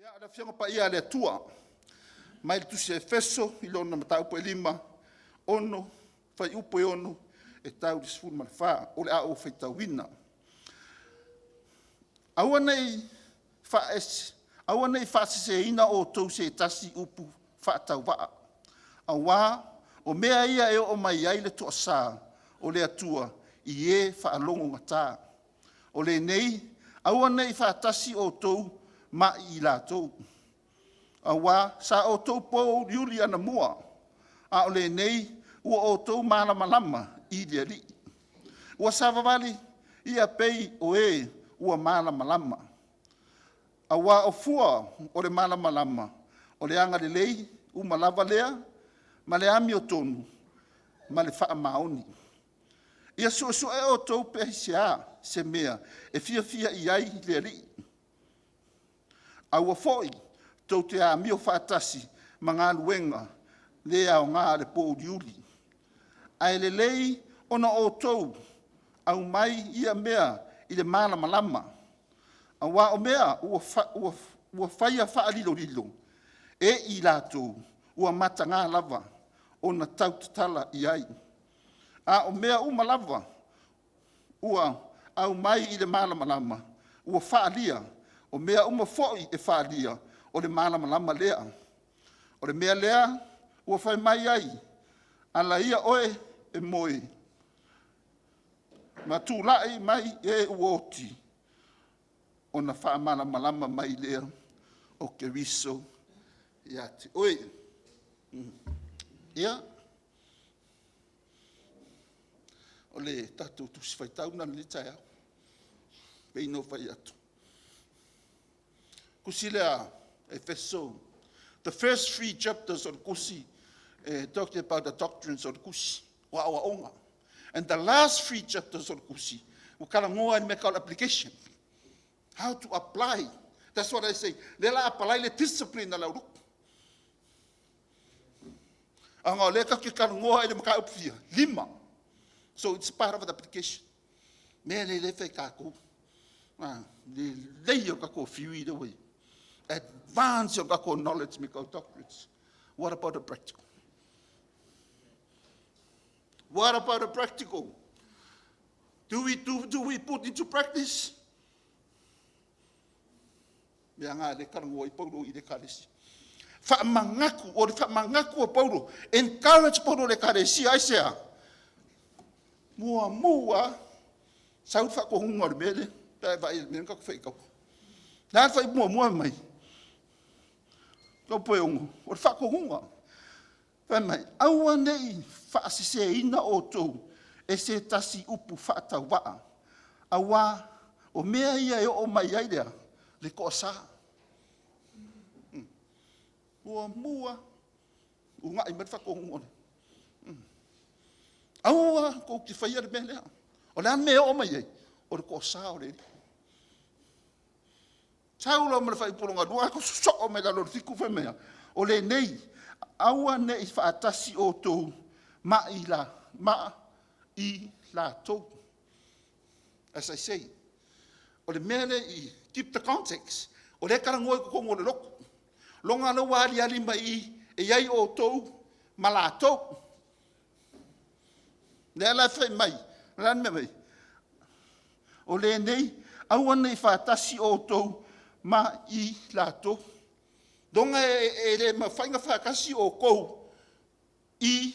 Ia ala fionga pa ia le tua. Mai le tusi Efeso i lona matau po 5 ono fai upo e ono e tau di sfuru malfa o le a o fai tauina. Aua nei fa se ina o tou se tasi upu fa tau waa. Awa o mea ia e o mai ai le tua sa o le atua i e fa alongo ngata. O le nei aua nei fa tasi o tou ma i la tou. Awa sa o tou po riuli ana mua. A o le nei ua o tou malama lama i le li. Ua sa vavali ia pei o e ua malama lama. Awa o fua o le malama lama. O le anga le lei uma lava lea ma le ami o tonu ma le faa maoni. Ia su e o tou pehisia se mea e fia i ai le li. Aua foi tau te a mio whaatasi ma ngā luenga le au ngā le pō riuli. Ai le lei ona o tau au mai ia mea i le malama lama. Awa o mea ua whaia wha lilo lilo e i lātou ua mata ngā lava o na tau tatala i ai. A o mea uma lava ua au mai i le malama lama ua wha lia o mea uma foi e wha lia o le malama lama lea. O le mea lea, ua whai mai ai, ala ia oe e moe. Ma tū lai mai e uoti, o na wha malama lama mai lea, o ke riso ia te oe. Ia, o le tatou tusi whai tauna ni tai au, pei no whai atu. Kusilea Efeso. The first 3 chapters of Kusi talked about the doctrines of Kusi, wa'awaonga. And the last 3 chapters of Kusi, wakalangoa and make our application. How to apply. That's what I say. Lela apply le discipline na lauruk. Anga leka ki kalangoa ele maka upfia. 5. So it's part of the application. Me le fe kako. Le leio kako fiui de way. Advance your knowledge, make our doctrines. What about the practical? What about the practical? Do we put into practice? Bianga le karango I Paulo I Ekalesia. Fa mangaku o Paulo. Encourage Paulo le Ekalesia I say. Mua sau fa ko hunga le mele. Tai vai men ka fa ko. Na fa mua mai. Ko poengo, o whako hunga. Whamai, aua nei whaasise ina o tōu e se tasi upu whaatau waa. Awa, o mea ia e o mai airea, le ko sa. Ua mua, unga I met whako hunga. Aua, ko ki whaia le mea lea. O lea mea o mai ai, o le ko sa o le. Taulo me le fai pulonga dua ko so me la lo tiku fe mea o le nei aua nei fa tasi o to ma I la to. As I say, o le mele I keep the context o le karangoe ko mo le loko longa no wali ali mai e ai o to ma la to le la fe mai ran me mai o le nei aua nei fa tasi o to ma I la to. Donga e le ma whainga whakasi o kou I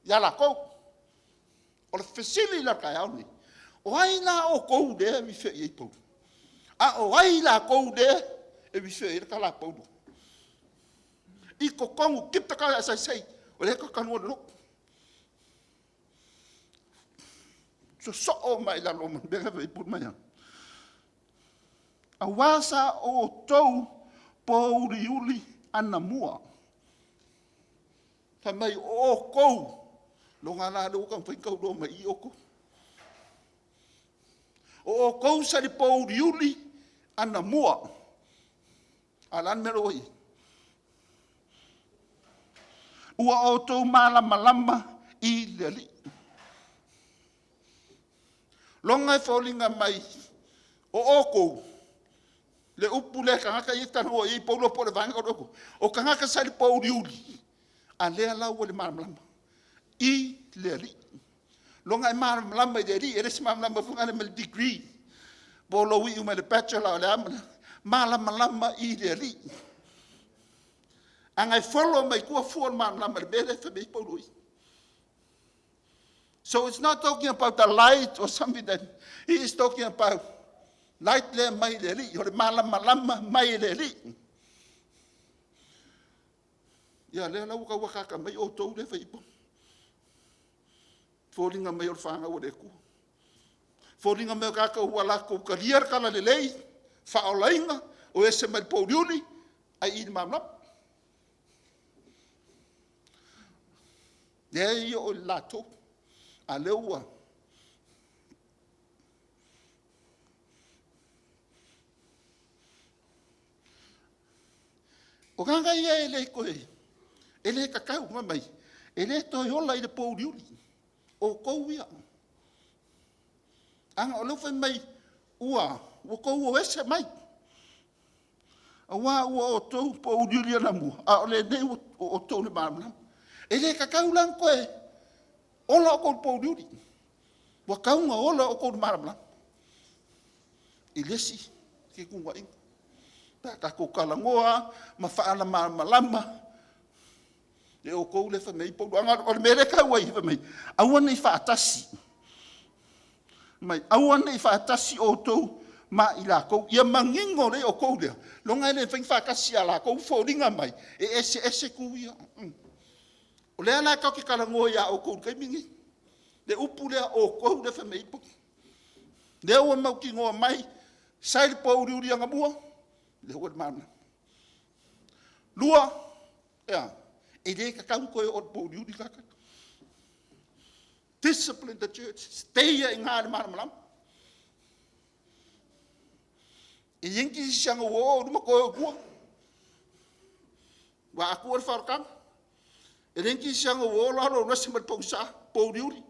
ya la kou. O le whesili la kai auni. O aina o kou de mi whi I pou. A o ai la kou de e mi whi I ka la pou. I ko kongu kipta ka as I say. O le ka kanu o le luk. So o mai la loman. Bega vei put mai. A wasa o tau po riuli ana mua. Ka mai o kou. Longa la do kan fai kou do mai I oko. O kou sa li po riuli ana mua. Alan meroi. Ua o tau malama I leli. Longa e faulinga mai o kou. Le upu le kangaka i tano i paulo po le vanga o o kangaka sa le pauliuli a le ala o le mamalama i le ali longa i mamalama i le ali ele se mamalama funga le degree bolo wi uma le bachelor le amana mamalama i le ali anga follow mai kua fu mamalama le bele fe me paulo. So it's not talking about the light or something that he is talking about. Light le mai le li, o le malama mai le li. Ia le lau ka waka mai o tau le whaipo. Fōringa mai o le whanga o le ku. Fōringa mai o kaka ua lako ka liar kala le lei, whaolainga o ese mai pōriuni, ai i mamlam. Le i o lato. A leua. O kanga ia ele koe. Ele kakau mamai. Ele toi hola i le pōriuri. O kou ia. Anga o lewhai mai ua. O kou o ese mai. A wā ua o tau pōriuri ana mua. A o le nei o tau le māmana. Ele kakau lang koe. Ola o kou pōriuri. Wa kaunga ola o kou maramla. I lesi ke kunga inga. Ta kako kalangoa, ma whaala malama. E o kou le whamei pōru. Anga o le mere kaua i whamei. Aua nei whaatasi. Mai aua nei whaatasi o tou ma i la kou. Ia mangingo le o kou lea. Longa ele whaing whakasi a la kou fōringa mai. E ese kuia. O lea la kau ki kalangoa ia o kou kaimingi. Le upu lea o kou le whamei po. Le ua mau ki ngoa mai. Sai le pōuri uri anga mua. Le ua le mana. Lua. Ea. E le kakau koe o le pōuri uri kaka. Discipline the church. Stay in ngā le mana malam. E yenki si sianga o ruma koe o kua. Wa aku o le wharakanga. E renki sianga o laro rasi ma pausa pōriuri.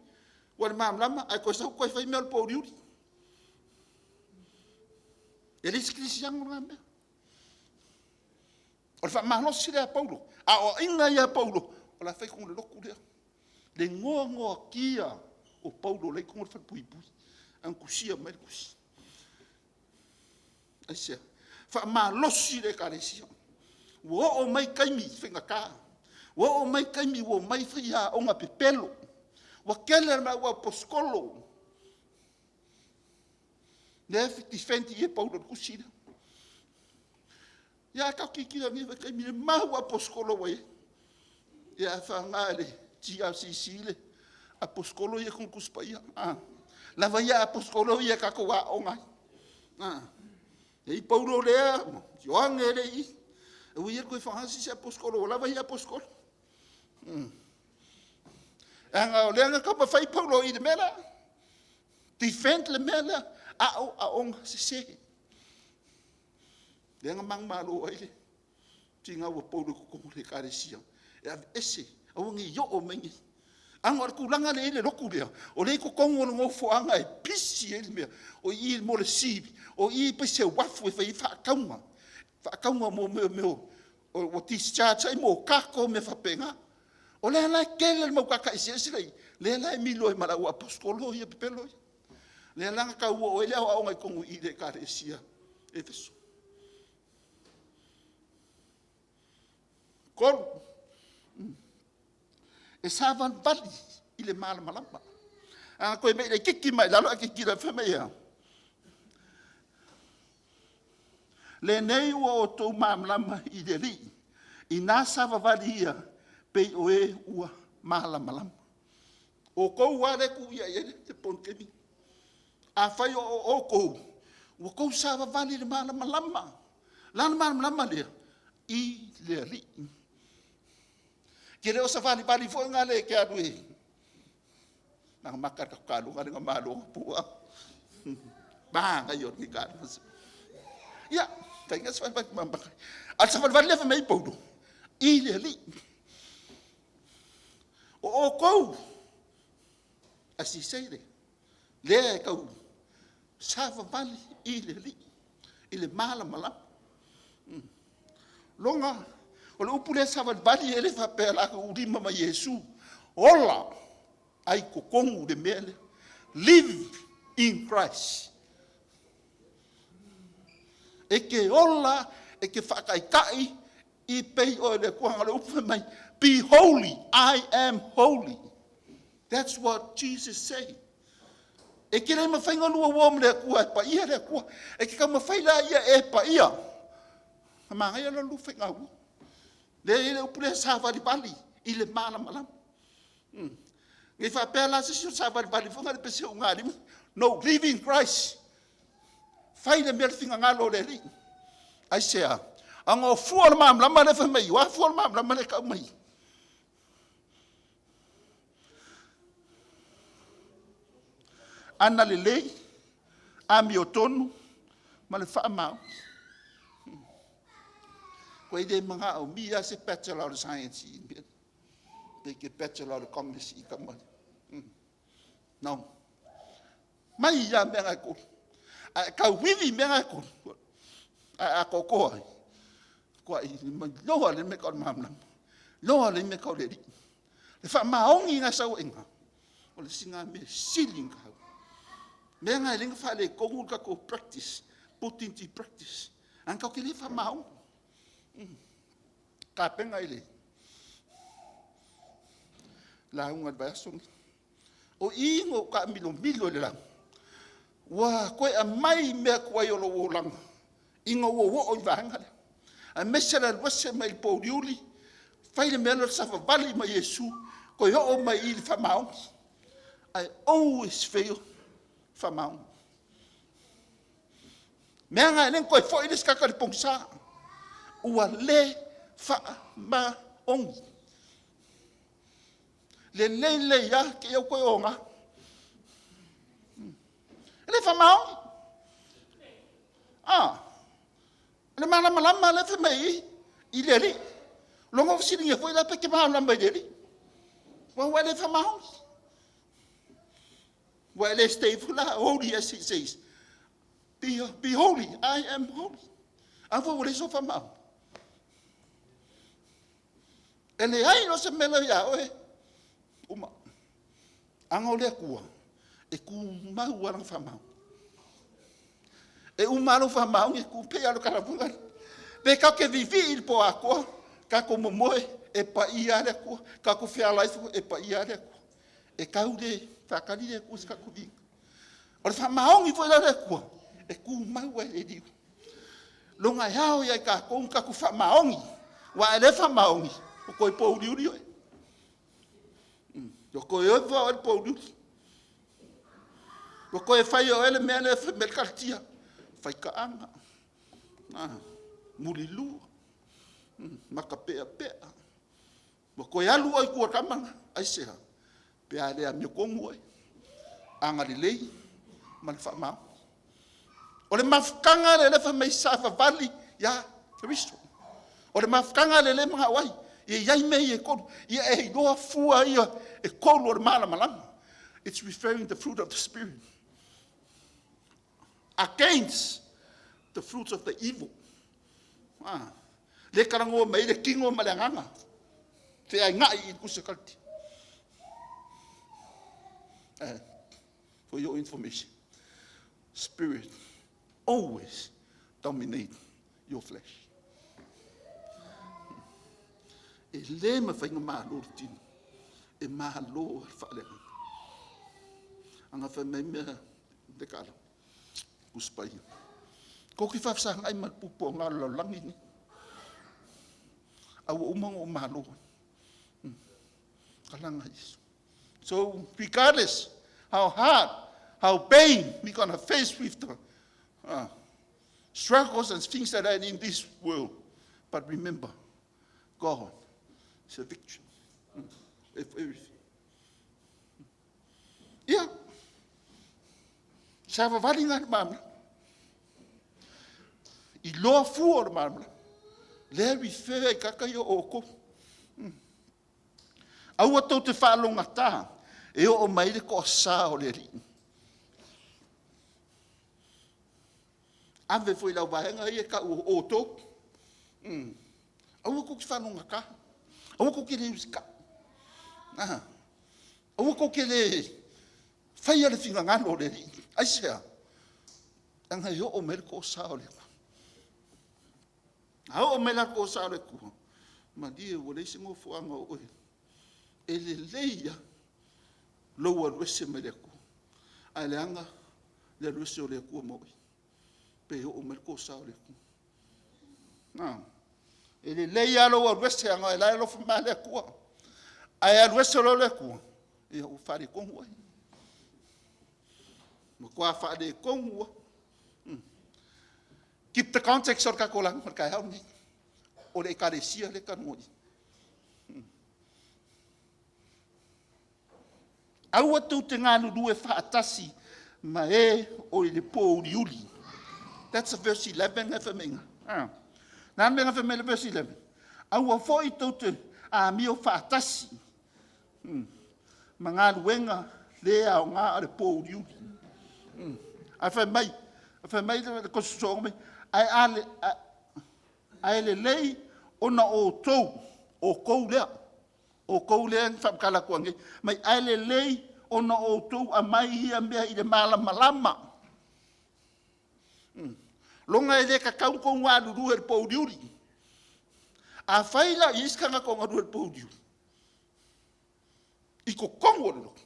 Wa le mamlama ai koe sau koe whai mea le pōriuri. E risi krisi sianga o ngā mea. O le whamahalosi lea Paulo. A o inga ia Paulo. O la whai kong le loku lea. Le ngoa kia o Paulo le kong le whai pui pui. Ang kusia mai le kusi. Ai sea. Whamahalosi le Ekalesia. Wo o mai kaimi whinga kaa. Wa o mai kaimi wo mai fia o nga pepelo. Wa kele ma wa poskolo. Ne fiti fenti e Paulo kusina. Ya ka kikira ni kaimi ma wa poskolo we. Ya fa ngale GRCC le a poskolo ye kon kuspaia. Ah. La va ya poskolo ye ka ko wa o ngai. Ah. E Paulo le yo angele i. O ye ko fa hasi se poskolo la va ya poskolo. Anga o leanga kapa whai Paulo i le mela. Defend le mela a onga se se. Leanga mang malo aile. Tinga wa Paulo kukumu le Ekalesia. E ave ese. Awangi yo o mengi. Anga o kulanga le ele loku lea. O le ko kongo no fo anga e pisi ele mea. O i mo le sibi. O i pese wafu e whai whakaunga. Whakaunga mo meo. O discharge ai mo kako me whapenga. O le ala kele mau kaka isi esi lei. Le ala e milo e mara ua apostolo i e pepelo. Le ala ka ua o ele au au ngai kongu i le Ekalesia. E fesu. Koro. E savan vali i le malama. A koe mei le kiki mai lalo a kiki la whamea. Le nei ua o tau malama i le ri. I nā sava vali ia. Pei o e ua malama. O kou wale ku ia ele te pon kemi. A whai o kou. O kou sava vali le malama. Lana malama lea. I le ri. Ke leo sa vali fo ngā le ke adu e. Nanga makar ka kalu ngā ringa malo pua. Ba ngai o ni kalu. Ia. Tai ngas wai mambakai. Al sa vali le mei paudo. I le ri. O kou. Asi seire. Le kau. Sava vali i le li. I le malama. Longa, o le upu le savavali ele whapea laka urima ma Yesu. Ola, ai kokongu de mele. Live in Christ. Eke ola, eke whakaikai, I pei o le kuanga le upu mai. Be holy, I am holy. That's what Jesus said. E ke rei mawhainga lua wom le kua e pa ia le kua. E ke ka mawhaila ia e pa ia. Ka mga ia la lu whainga ua. Le upule sa wali bali. I le mana malam. Ngai whapea la sisi o sa wali bali. Whunga le pese o ngā rima. No, live in Christ. Whaile mea le whinga ngalo le ri. Ai sea. Ango fua le maam lama le whamai. Wa fua le maam lama le kau mai. Ana le lei, ami o tonu, ma le wha mau. Koe de mga au mia se Bachelor of Science i mea. Peke Bachelor of Commerce I ka mai. No. Mai ia mea ngai ko. Kau wiwi mea ngai ko. A kokoa. Koa I loa le me kau mamlam. Loa le me kau le ri. Le wha maongi ngā sau inga. O le singa me siling kau. Mea ngai ringa wha le kongu ka ko practice, put into practice. Ang kau ke le wha maong. Ka penga I le. La unga le bayasong. O ingo ka milo le lang. Wa koe a mai mea kua I olo o lang. Ingo o I wahanga le. A mesera le wase mai po riuli. Whaile mea le safa vali ma Yesu. Koe o mai I le wha maong. I always fail. Whamau. Mea ngai nen koe fo iris kakari pongsa. Ua le whamaongi. Le ya ke iau koe o ngā. Le whamaongi. Le mana malama le whamai I le ri. Longo wasiringa fo ila peke maha lama I le ri. Wa le whamaongi. Well, let's stay holy as it says. Be holy. I am holy. And what is of a mouth? And the eye no se mela ya oe. Uma. Ango le kua. E ku mau wala fa mau. E umalo fa mau e ku pe alo karapunga. Pe ka ke vivi il po ako. Ka ko momoe e pa ia le ku. Ka ku fia life e pa ia le ku. E kaude whakari e kuska kudi. O le whamaongi fo ila rekua. E ku mau e diu. Longa hao ia ka kong ka ku whamaongi. Wa e le whamaongi. O koe pou riuri oe. O koe oe wha o le pou riuri. O koe whai o ele mea le melkartia. Whai ka anga. Muri lua. Maka pea pea. O koe alu oi kua kamanga. Aiseha. Pea lea mio kongu oi. Anga li lei. Ma le whamau. O le mafkanga le lefa mei safa vali. Ya, Kristo. O le mafkanga le le mga wai. Ia iai mei e kolu. Ia e loa fua ia e kolu o le mala malanga. It's referring to the fruit of the Spirit. Against the fruits of the evil. Le karango mei le kingo malanganga. Te ai ngai I kusakalti. For your information, spirit always dominate your flesh. E le ma whainga mahalo tino. E mahalo whaaleanga. Anga whamei mea de kala. Uspai. Ko ki whafsang ai malpupo ngā laulangi ni. Awa umang o mahalo. Kalanga Yesu. So regardless how hard, how pain we're going to face with the struggles and things that are in this world. But remember, God is a victory of everything. Yeah. Sava valinga le mamla. I loa fua le mamla. Le refer e kakaio oko. Aua tau te whaalonga tā. E o maile ko sa o le ri. Ave foi lau vahenga ia ka o to. Aua ko ki whanonga ka. Aua ko ki le usika. Aua ko ki le whaia le whinga ngano le ri. Aisea. Anga yo o mele ko sao le kua. Ao o mele ko sao le kua. Ma die o le singo fuanga o oe. E le leia loa ruese me le kua. Ai le anga le ruese o le kua moi. Pe o mele ko sao le kua. E le leia loa ruese anga e lai lofu ma le kua. Ai a ruese lo le kua. E o whare kongu ai. Ma kua whare kongu ai. Keep the context or ka kolang mar kai hauni. O le Ekalesia le kanoi. Au atu te ngānu rue whaatasi ma e o le pō uri. That's a verse 11 e whamenga. Nā menga whamele verse 11. Au a fōi tau te a mio whaatasi. Ma ngā ruenga lea o ngā le pō uri. A whamai. A whamai le kosusonga me. Ai le lei ona o tou o kou lea. O kou lea ni whamkala kuange. Mai ai le lei ona o tou a mai ia mea i le malama. Longa e le kakau kou ngā luru e le pōriuri. A whaila i iskanga kou ngā luru e le pōriuri. I ko kongo le loki.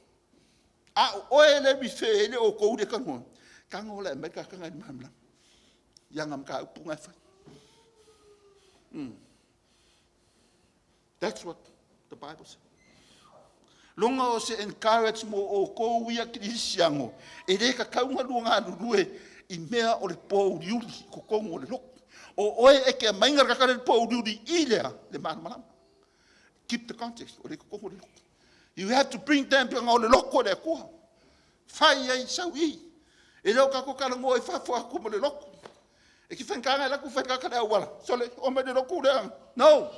A oe le mi whele o kou le kanua. Kango le me kakanga i mamla. Yangam ka upunga whai. That's what the Bible says. Longa o se encourage mo o kou ia kirisiango. E re ka kaunga luanga lurue i mea o le pōriuri ko kongo le loko. O oe e ke mainga kakare le pōriuri i lea le mana. Keep the context o le kongo le loko. You have to bring them to o le loko le kua. Whai ai sau i. E leo kako karango e whafua kuma le loko. E ki whankanga e laku whankaka le awala. Sole, o me le loko le ang. No.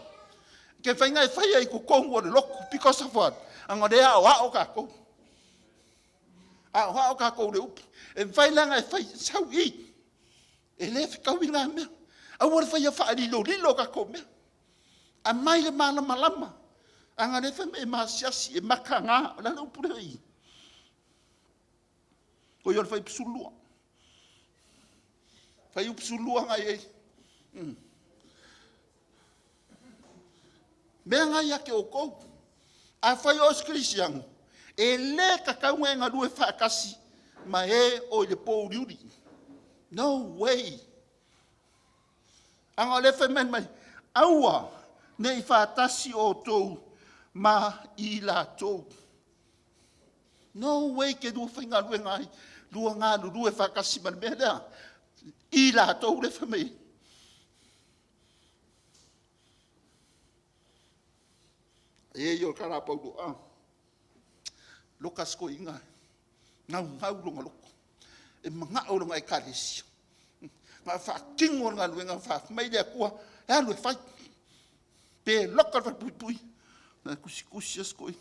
Ke whainga e whaia i ko kongo le loko. Because of what? Anga rea o hao kako. A o hao kako le upi. E whailanga e whai sau i. E le whikau i ngā mea. A wale whaia wha lilo kako mea. A mai le malama. Anga le wha me maasiasi e maka ngā. Lana upure i. Ko yon whai pisulua. Whai upisulua ngai ei. Mea ngai ake o kou. A whai o skrisiangu. E le kakaunga e ngā rue whaakasi. Ma e o le pōriuri. No way. Anga le whai men mai. Aua. Ne i whaatasi o tou. Ma i la tou. No way ke rua whai ngā rue ngai. Rua ngā rue whaakasi man mea lea. I la tou le whamei. E yo kara paudu. Lokas ko inga. Ngau longa loko. E mga o longa Ekalesia. Ngā whaakingo ngā luenga whaamai lea kua. E anu e whai. Pe loka wha pui. Nā kusi as koi.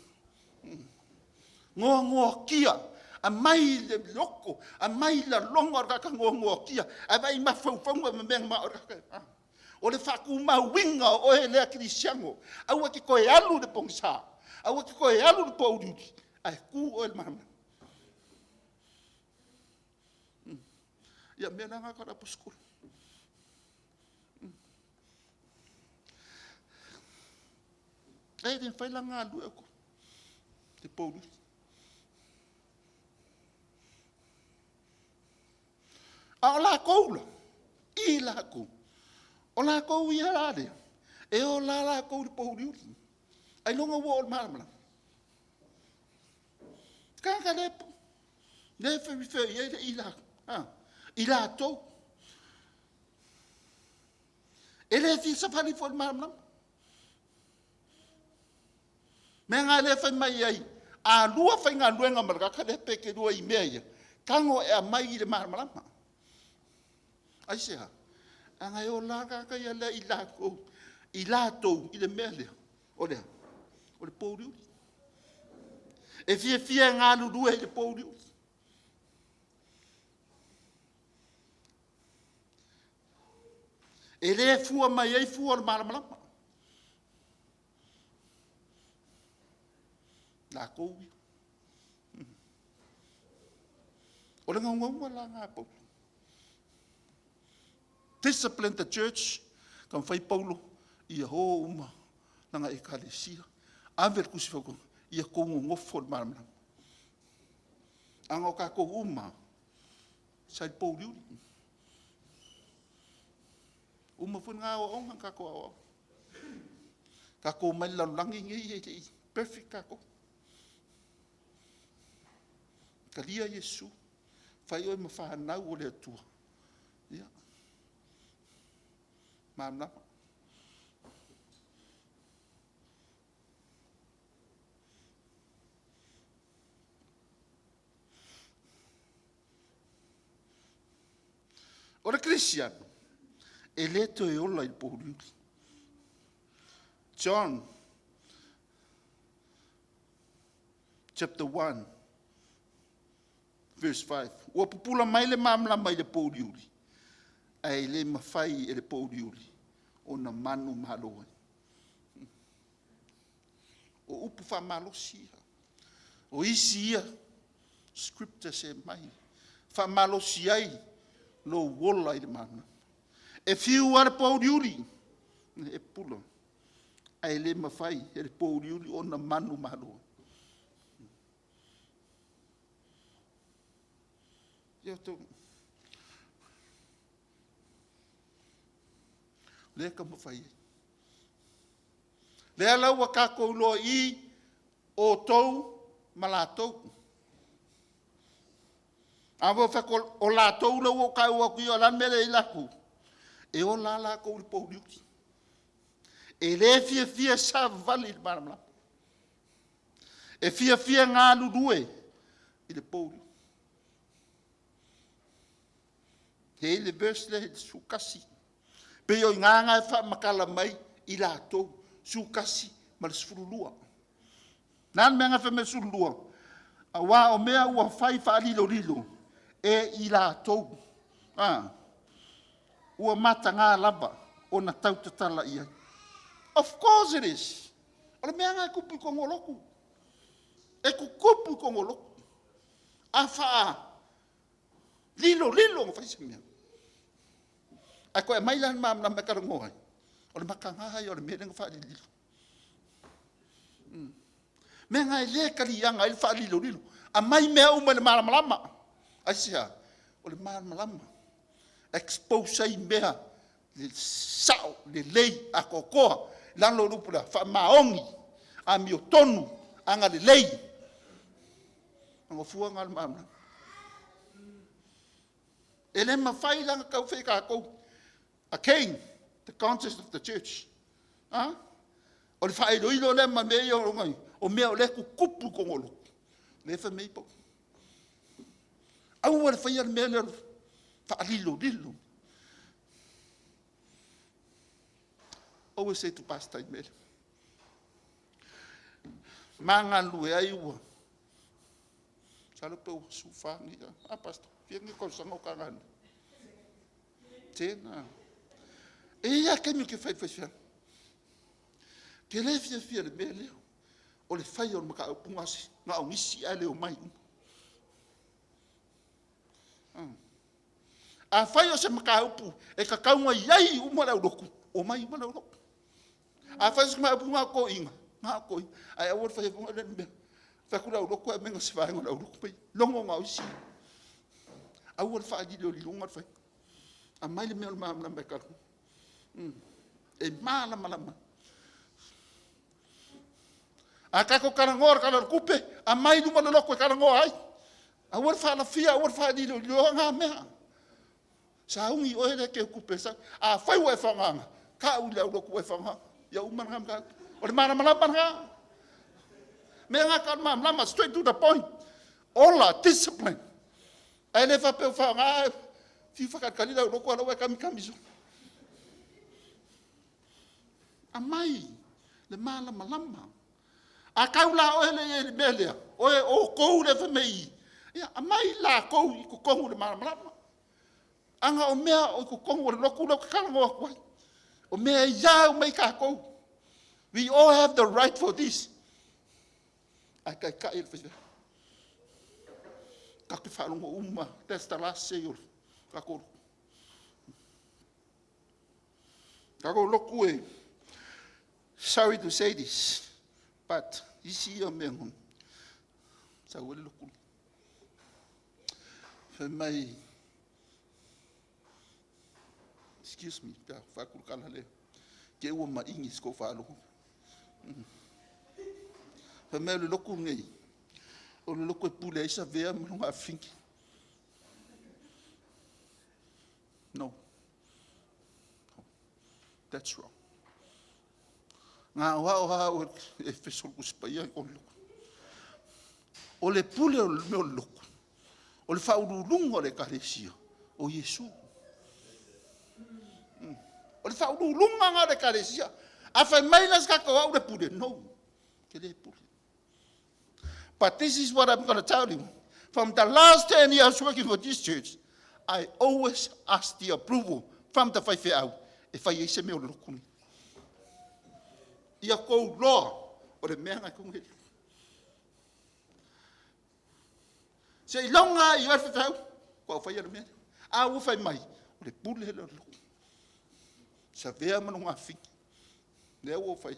Ngoa kia. A mai le loko, a mai la longa o kaka ngoa kia, a vai mawhauwhaunga me mea ma o kaka. O le whaku mawinga o e lea kirisiango, aua ki koe alu le pongsa, aua ki koe alu le pōriuri, ai ku o le mahama. Ia mea nanga kara puskura. E te whailanga alu e ko, te pōriuri. A o la kou la. I la kou. O la kou i arare. E o la kou le pōriuri. Ai longa ua o le maramara. Kaka lepo. Le whi i la. I la tou. E le fi safari fo le maramara. Me ngā le whi mai ai. A lua whi ngā luenga maraka le peke lua i mea ia. Kango e a mai i le maramara. Ai sea, anga e o la kaka ia lea i la kou, i la tou, i le mea lea, o le pōriuri. E fia ngā lurua i le pōriuri. E le fua mai ai fua le malamalama. La kou. O le ngaungaunga la ngā Paulo. Discipline the church, kam whai Paulo, ia ho uma, nanga Ekalesia. Aver kusi whakong, ia kongo ngofo le malamalama. Anga o kako uma, sai Paulo. Uma fun ngā o onga kako ao. Kako mai lalangi ngi, perfect kako. Kalia Yesu, whai oi mawhanau o le atua. Ia. Mamna. Ora Christian, e leto e ola il Paulo. John, chapter 1, verse 5. Ua pupula mai le mamla mai le Pauliuli. Ai le mawhai e le Pauliuli. O na manu mahaloa. O upu wha malosia. O isi ia. Scripture se mai. Wha malosiai. Lo wola i le mamla. E fiu ar Pauliuli. E pula. Ai le mawhai e le Pauliuli o na manu mahaloa. Ia tō. Lea ka mawhai. Lea lau a kākou loa I o tau malatou. Awa whako o lātou lau o kai ua kui o lan mele I laku. E o la kou li Pauliuki. E le fia sa vali I maramla. E fia ngā lurue I le Pauliuki. He le verse le sukasi. Pe o nganga fa makala mai I latou sukasi ma le sfurulua. Nan menga fa me sulua. A wa o mea ua fai fa lilo. E I latou. Ua mata ngā lava o na tautatala ia. Of course it is. O le mea ngā kupu kongoloku. E kupu kongoloku. A faa lilo ngā se mea. A koe mai lan mamna me karangohai. O le makangahai o le mea nga whaali lilo. Mea ngai le karianga I whaali lilo. A mai mea uma le malamalama. Aisia, o le malamalama. Expose ai mea le sao, le lei, a kokoa. Lalo rupura, wha maongi. A mio tonu, anga le lei. Anga fuanga le malamalama. Ele mawhai langa kau whai kākou. A king, the conscience of the church. O le whae loilo le ma mea o rongai. O mea o le kupu kongolo. Le wha mei po. Au le whae le mea le wha lilo. Always say to pastor I mele. Manga lue ai ua. Salo pe ua sufangi. Pastor, fiangi ko sango kangani. Tēnā. E ia kemi ke whai whai. Ke le fia le mea leo. O le whai o le maka au pungasi. Ngā o ngisi ai leo mai. A whai o se maka au pu. E ka kaunga iai umara uroku. O mai umara uroku. A whai se maka au punga ko inga. Ngā ko inga. Ai awar whai punga le mea. Whakura uroku e menga se whaenga na uroku pai. Longo ngā isi. Awar whai lilo ngar whai. A mai le mea o maamla me karu. E malama. A kako karangoa karar kupe, a mai luma le loko e karangoa ai. A ua wha fia, a ua wha lilo ngā mea. Sa ungi o hele ke kupe sa, a whai ua e whanganga. Ka ui leo loko e whanganga. Ia umana ngā mga. O le malama ngā. Mea ngā ka malama, straight to the point. Ola, discipline. E le whapeu whanganga. Fi whakakalila loko ala ua kamiso. A mai, le malama. A kaula o ele melea, o kou le whamei. A mai la kou I ko kongu le malama. Anga o mea o ko kongu le loku lau karangoa kuai. O mea ia o mai kākou. We all have the right for this. Ai kai kai ele whewea. Ka ke whaalongo uma. That's the last say o kākou. Kākou loku e. Sorry to say this, but isi ia mea ngon. Sa ule loku. Mai, excuse me, ka whakukala le. Ke ua ma ingis ko whaalohu. Mai le loku ngei. O le loku e pule isa vea mrunga awhinki. No. That's wrong. Ngā wao hao e whesolu spaia o le loku. O le pule o le meo loku. O le whaururunga o le Ekalesia o Yesu. O le whaururunga ngā le Ekalesia. A whai mailas kakao au le pule. No. Ke le pule. But this is what I'm going to tell you. From the last 10 years working for this church, I always ask the approval from the whaiwheau. E whai eise meo le lokuni. Ia kou loa o le mea ngai kongeri. Se i longa i alfa tau, kua whai ara mea. A ua whai mai, o le pule le loku. Sa vea manu ngā whiki. Lea ua whai.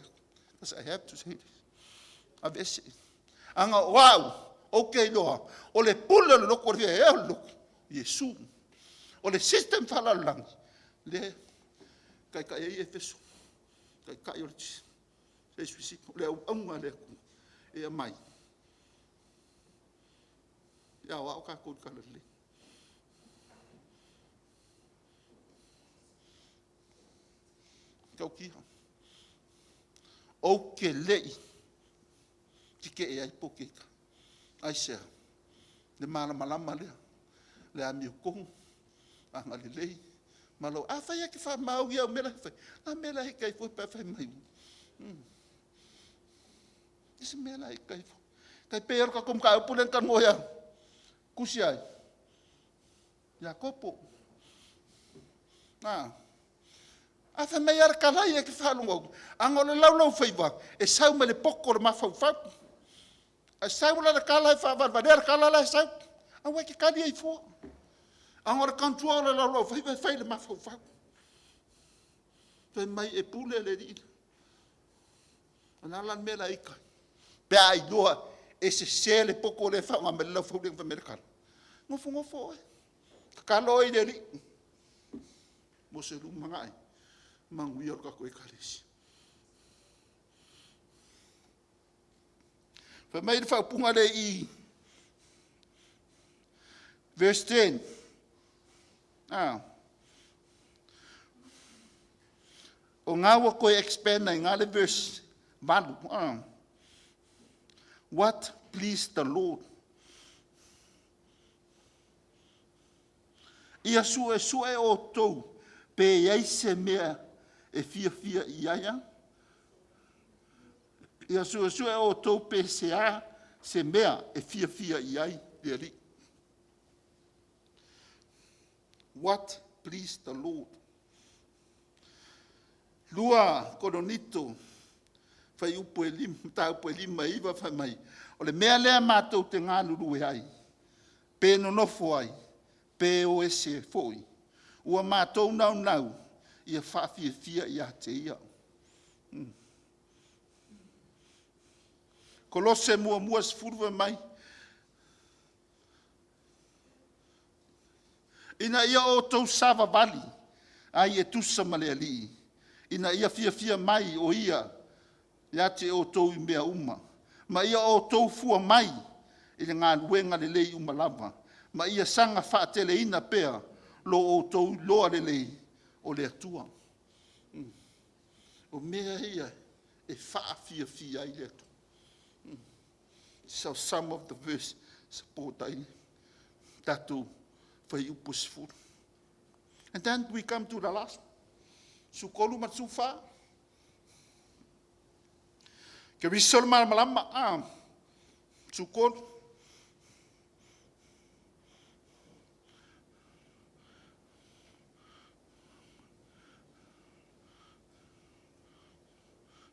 Because I have to say this. A vese. Anga wau, okay loa. O le pule le loku, o le vea ea loku. Yesu. O le system whalalangi. Le, kai kai e fesu. Kai kai o le tisi. Se suisi, o le au aunga le ku. Ea mai. Ia wao ka kod kala le. Kau kiha. O ke lei. Tike e ai pokeka. Ai sea. Le mana malama lea. Le ami o kongu. Anga le lei. Malo, a whai ake wha mau ia o mela whai. A mela he kai fwoi pa whai mai. Isi mela he kai fwoi. Kai pēro ka kum ka upulen kan ngoia. Kusi ai. Iakopo. A whai mai ara kalai e ki whalungo. Anga o le laulau whaiwa. E sau me le poko le mawhau whau. A sau la kalai whawar. Vanera kalai la sau. A wai ki kari ai fua. Anga o le kantua o le laulau whaiwa. Whai le mawhau whau. Whai mai e pule le rina. Ana lan mela ika. Pea ai doa. E se le poko le whao ngā lau whau ringa whamerikana. Ngofo e. Kaloi le ri. Mo se rumanga ai. Mangui o kako Ekalesia. Wha mai le whao punga le i. Verse 10. O ngā wa koe expand nei ngā le verse valu. What pleased the Lord? Ia sue o tau, pe iai se mea e fia iaia. Ia sue o tau pe se mea e fia iai leri. What pleased the Lord? Lua koronito. Whai upo e lima, tā upo e lima iwa whai mai. O le mea lea mātou te ngā nuru e ai. Pē no nofo ai. Pē o ese foi. Ua mātou nau. Ia whawhia ia te ia. Kolose mua sfuruwa mai. Ina ia o tau sava bali. Ai e tusa malea li. Ina ia fia mai o ia. Ia te o tau I mea uma. Ma ia o tau fua mai. I le ngā luenga le lei uma lava. Ma ia sanga whaatele ina pea. Lo o tau loa le lei. O le atua. O mea ia. E whaafia I le atua. So some of the verse support ai. Tatu whai upus furu. And then we come to the last. Sukolu matsufa. Ke risol malama sukolu.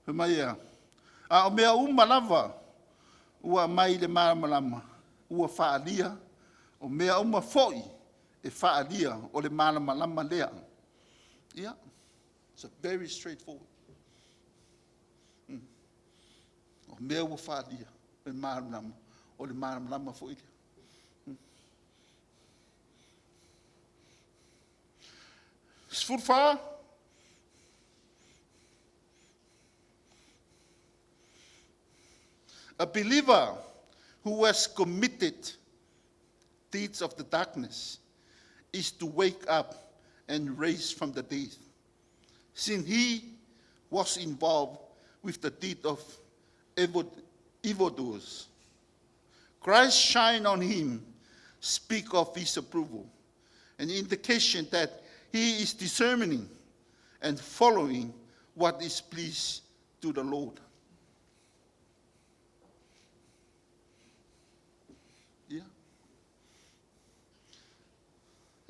Mai ia. A o mea lava, ua mai le malamalama, ua whaalia, o mea foi, e whaalia o le malamalama lea. Yeah, it's a very straightforward. O mea ua whaalia, le malamalama, o le malamalama foi. Sfurfa, a believer who has committed deeds of the darkness is to wake up and raise from the dead, since he was involved with the deed of evildoers. Christ shine on him, speak of his approval, an indication that he is discerning and following what is pleased to the Lord. Yeah.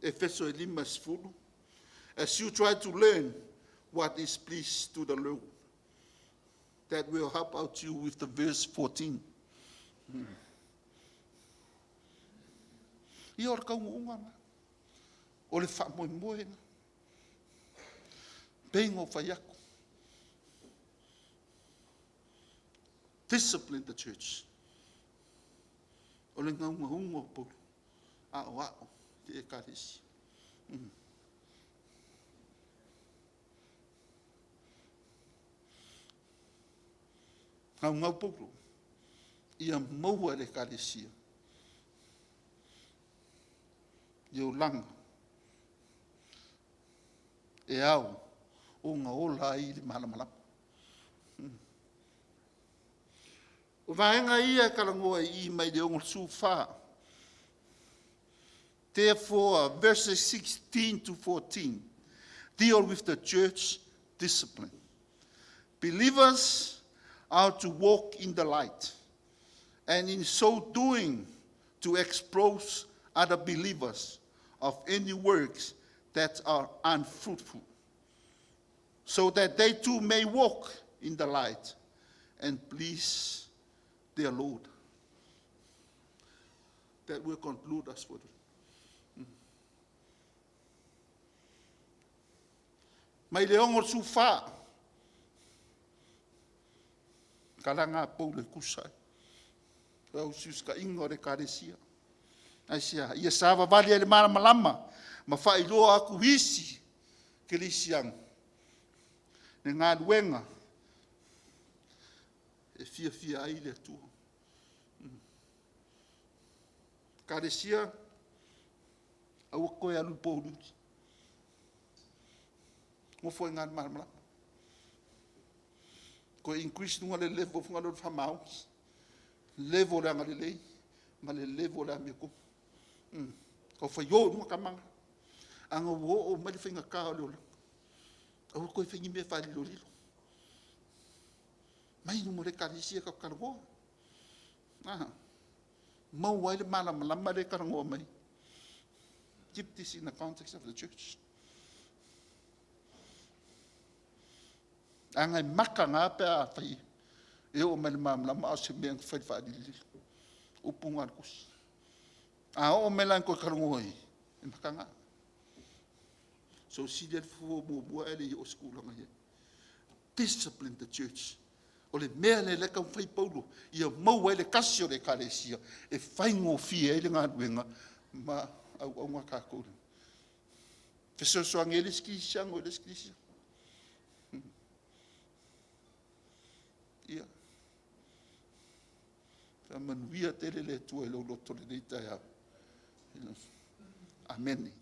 Efeso 5:10. As you try to learn what is pleased to the Lord, that will help out you with the verse 14. Ia o le kaunga o le whamoemoe na. Pengo whaiako. Discipline the church. O le ngaunga hunga o polo. Ao, te Ekalesia. Ngaunga o polo. Ia maua le Ekalesia. Ia o langa. E au, o ngā ola ai le malamalama. O vaenga ia karangoa I mai le ongo sufa. Therefore, verses 16 to 14 deal with the church discipline. Believers are to walk in the light, and in so doing, to expose other believers of any works that are unfruitful, so that they too may walk in the light and please their Lord. That will conclude us for today. Mai leongo sufa, kalanga pole kusai, au suska ingo re Ekalesia. Aisia, ia sava vali ele malamalama, ma whailoa aku hisi Ekalesia. Ne ngā luenga, e fia ai le tua. Ekalesia, au koe alu pōruti. Ngo foi ngā malamalama. Ko increase nunga le level funga lo whamau. Level le anga le lei, ma le level le ameko. Ko foi yo nunga kamanga. Anga wo o mali whinga kao le ola. Au koe whingi me whali lo lilo. Mai nunga le Ekalesia ka karangoa. Mau wai le malamalama le karangoa mai. Keep this in the context of the church. Angai maka ngā pēa whai. E o mele malamalama au se mea whai whaadili. Upunga kusi. A o mele anko karangoa I. E maka ngā. So si le fuo mua ele I o skulanga he. Discipline the church. O le mea le leka whai paulo. Ia mau ele kasi o le Ekalesia. E whai ngō fia ele ngā duenga. Ma au ngā kākore. Fesosoang ele skisia ngō ele skisia. Ia. Manuia tele le tua I lo loto le neita ia. Amen.